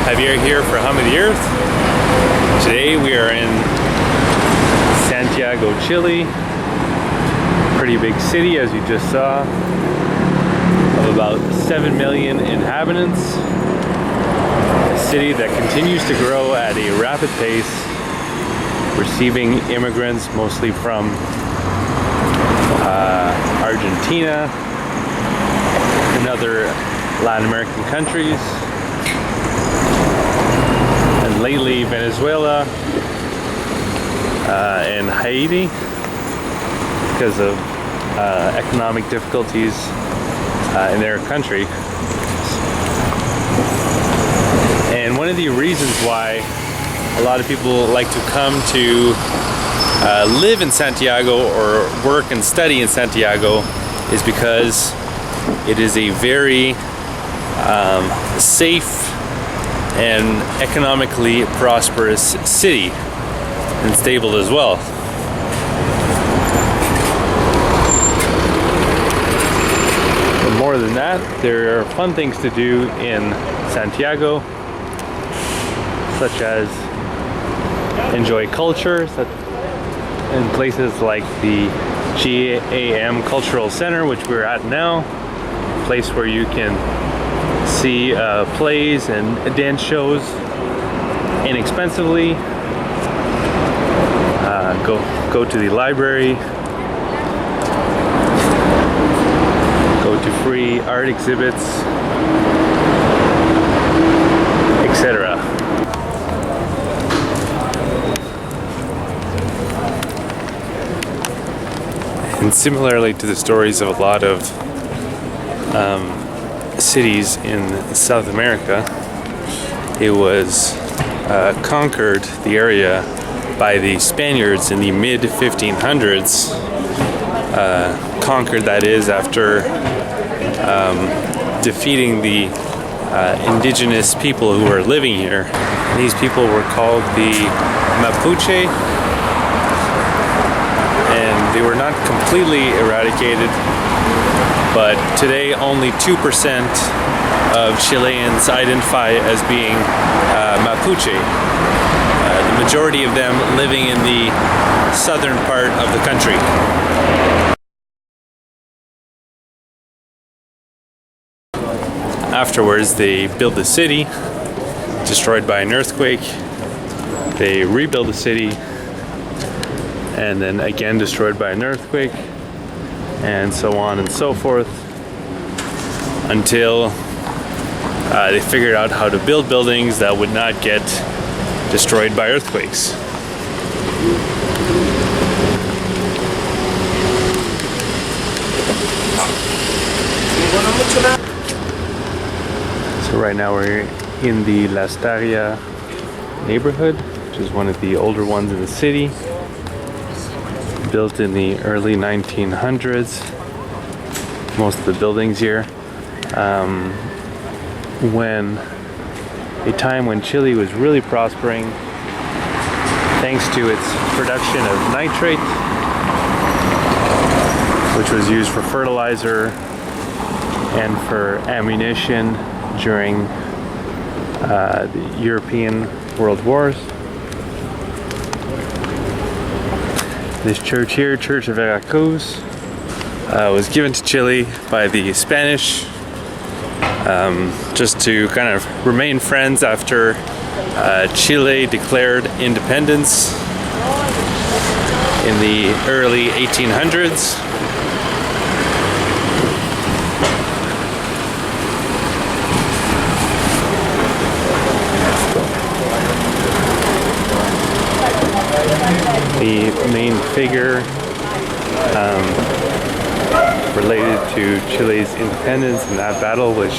Javier here for Hum of the Earth. Today we are in Santiago, Chile. Pretty big city, as you just saw, of about 7 million inhabitants. A city that continues to grow at a rapid pace, receiving immigrants mostly from Argentina and other Latin American countries, and lately Venezuela and Haiti because of economic difficulties in their country. And one of the reasons why a lot of people like to come to live in Santiago or work and study in Santiago is because it is a very safe and economically prosperous city, and stable as well. But more than that, there are fun things to do in Santiago, such as enjoy culture in places like the GAM Cultural Center, which we're at now, a place where you can see plays and dance shows inexpensively. Go to the library, go to free art exhibits, etc. And similarly to the stories of a lot of cities in South America, it was conquered, the area, by the Spaniards in the mid-1500s. Conquered, that is, after defeating the indigenous people who were living here. And these people were called the Mapuche, and they were not completely eradicated, but today only 2% of Chileans identify as being Mapuche. The majority of them living in the southern part of the country. Afterwards, they built the city, destroyed by an earthquake. They rebuilt the city, and then again destroyed by an earthquake, and so on and so forth, until they figured out how to build buildings that would not get destroyed by earthquakes. So right now we're in the Lastarria neighborhood, which is one of the older ones in the city. Built in the early 1900s. Most of the buildings here. A time when Chile was really prospering thanks to its production of nitrate, which was used for fertilizer and for ammunition during the European World Wars. This church here, Church of Veracruz, was given to Chile by the Spanish just to kind of remain friends after Chile declared independence in the early 1800s. The main figure related to Chile's independence in that battle was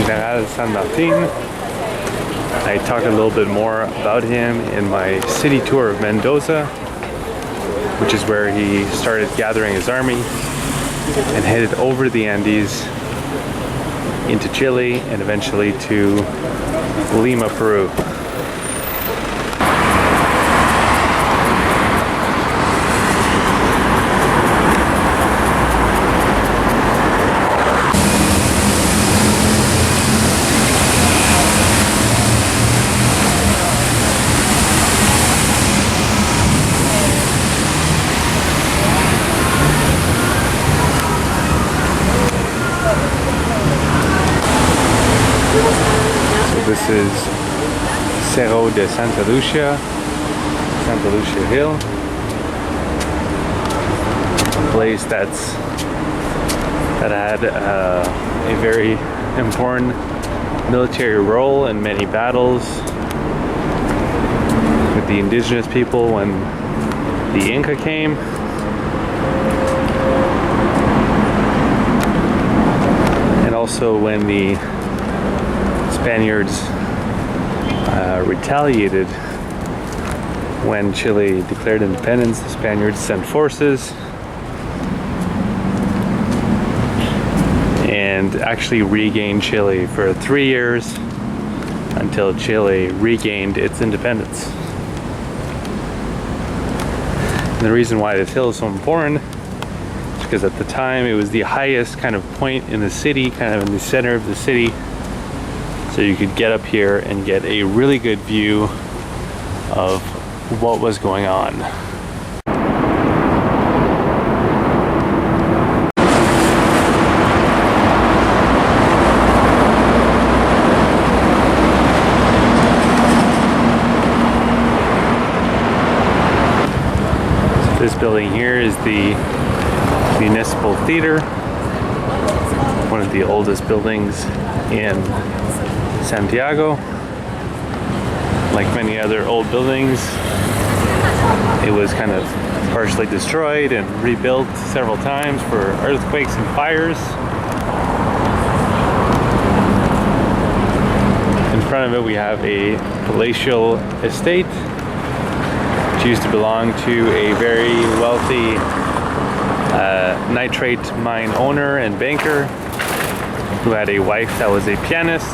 General San Martin. I talked a little bit more about him in my city tour of Mendoza, which is where he started gathering his army and headed over the Andes into Chile and eventually to Lima, Peru. this is Cerro de Santa Lucia Hill. A place that had a very important military role in many battles with the indigenous people when the Inca came. And also when the Spaniards retaliated when Chile declared independence. The Spaniards sent forces and actually regained Chile for 3 years until Chile regained its independence. And the reason why this hill is so important is because at the time it was the highest kind of point in the city, kind of in the center of the city. So you could get up here and get a really good view of what was going on. This building here is the Municipal Theater, one of the oldest buildings in Santiago. Like many other old buildings, it was kind of partially destroyed and rebuilt several times for earthquakes and fires. In front of it we have a palatial estate which used to belong to a very wealthy nitrate mine owner and banker who had a wife that was a pianist.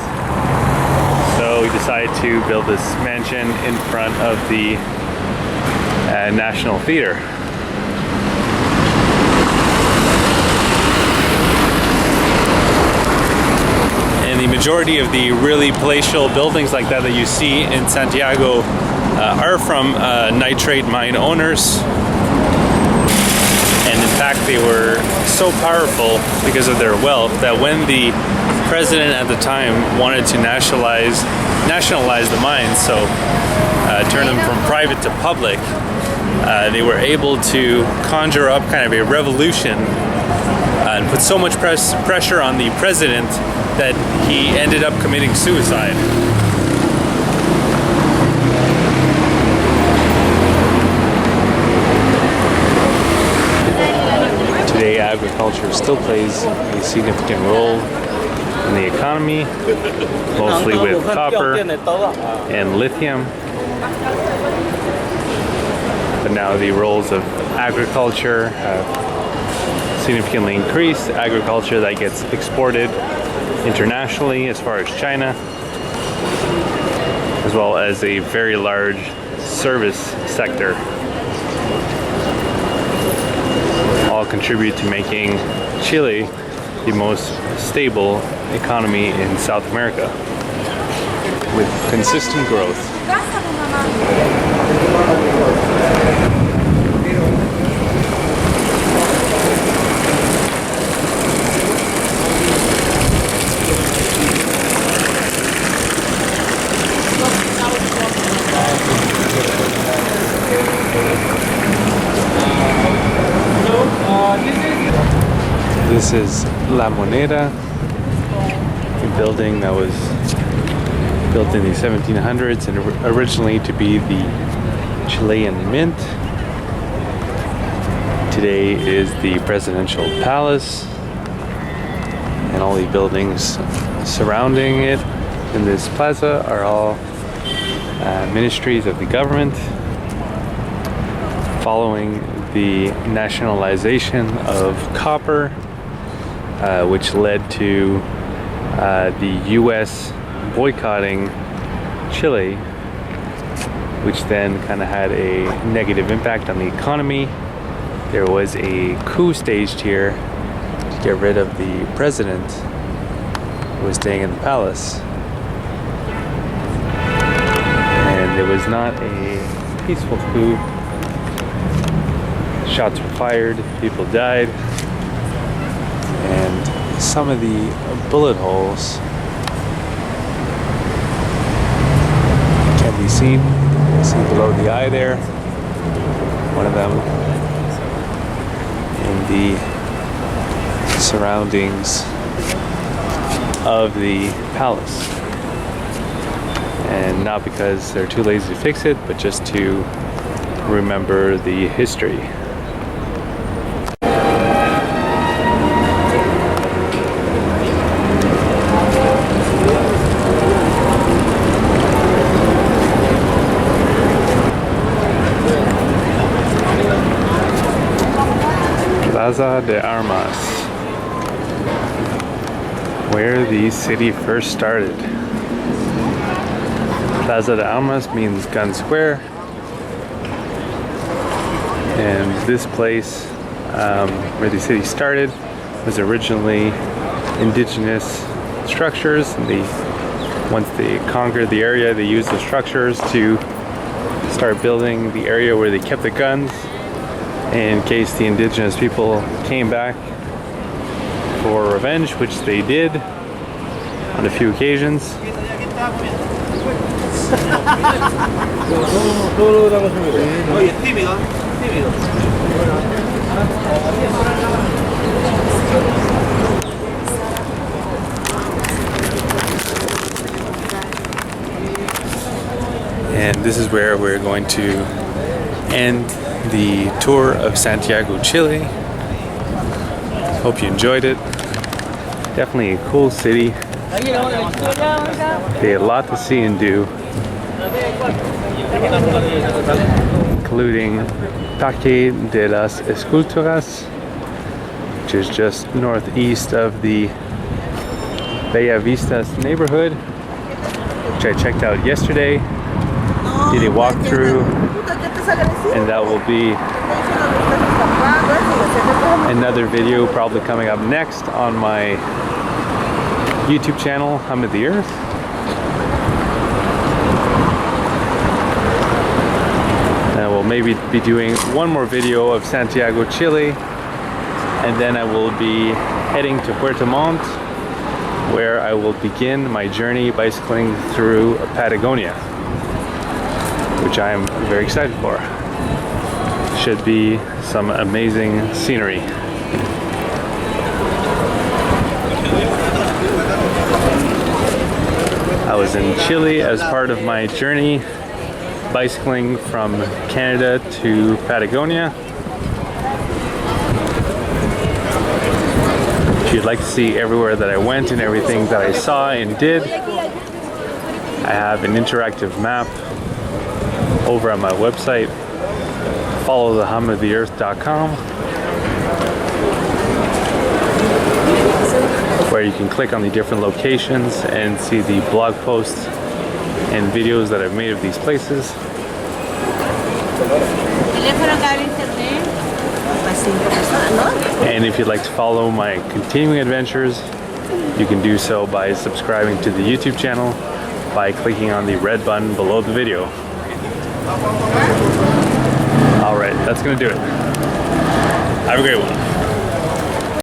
So we decided to build this mansion in front of the National Theater. And the majority of the really palatial buildings like that you see in Santiago are from nitrate mine owners. And in fact, they were so powerful because of their wealth that when the president at the time wanted to nationalize the mines, so turn them from private to public, they were able to conjure up kind of a revolution and put so much pressure on the president that he ended up committing suicide. Today, agriculture still plays a significant role in the economy, mostly with copper and lithium. But now the roles of agriculture have significantly increased. Agriculture that gets exported internationally as far as China, as well as a very large service sector, all contribute to making Chile the most stable economy in South America with consistent growth. This is La Moneda, a building that was built in the 1700s and originally to be the Chilean Mint. Today is the Presidential Palace, and all the buildings surrounding it in this plaza are all ministries of the government. Following the nationalization of copper, which led to the US boycotting Chile, which then kind of had a negative impact on the economy. There was a coup staged here to get rid of the president who was staying in the palace. And it was not a peaceful coup. Shots were fired, people died, and some of the bullet holes can be seen. You see below the eye there, one of them in the surroundings of the palace. And not because they're too lazy to fix it, but just to remember the history. Plaza de Armas, where the city first started. Plaza de Armas means gun square, and this place where the city started was originally indigenous structures, and once they conquered the area, they used the structures to start building the area where they kept the guns in case the indigenous people came back for revenge, which they did on a few occasions. And this is where we're going to end the tour of Santiago, Chile. Hope you enjoyed it. Definitely a cool city. They had a lot to see and do, including Parque de las Esculturas, which is just northeast of the Bella Vistas neighborhood, which I checked out yesterday. Did a walkthrough, and that will be another video probably coming up next on my YouTube channel, Hum of the Earth. And I will maybe be doing one more video of Santiago, Chile, and then I will be heading to Puerto Montt, where I will begin my journey bicycling through Patagonia, which I am very excited for. Should be some amazing scenery. I was in Chile as part of my journey bicycling from Canada to Patagonia. If you'd like to see everywhere that I went and everything that I saw and did, I have an interactive map over on my website, followthehumoftheearth.com, where you can click on the different locations and see the blog posts and videos that I've made of these places. And if you'd like to follow my continuing adventures, you can do so by subscribing to the YouTube channel by clicking on the red button below the video. Alright, that's gonna do it. Have a great one.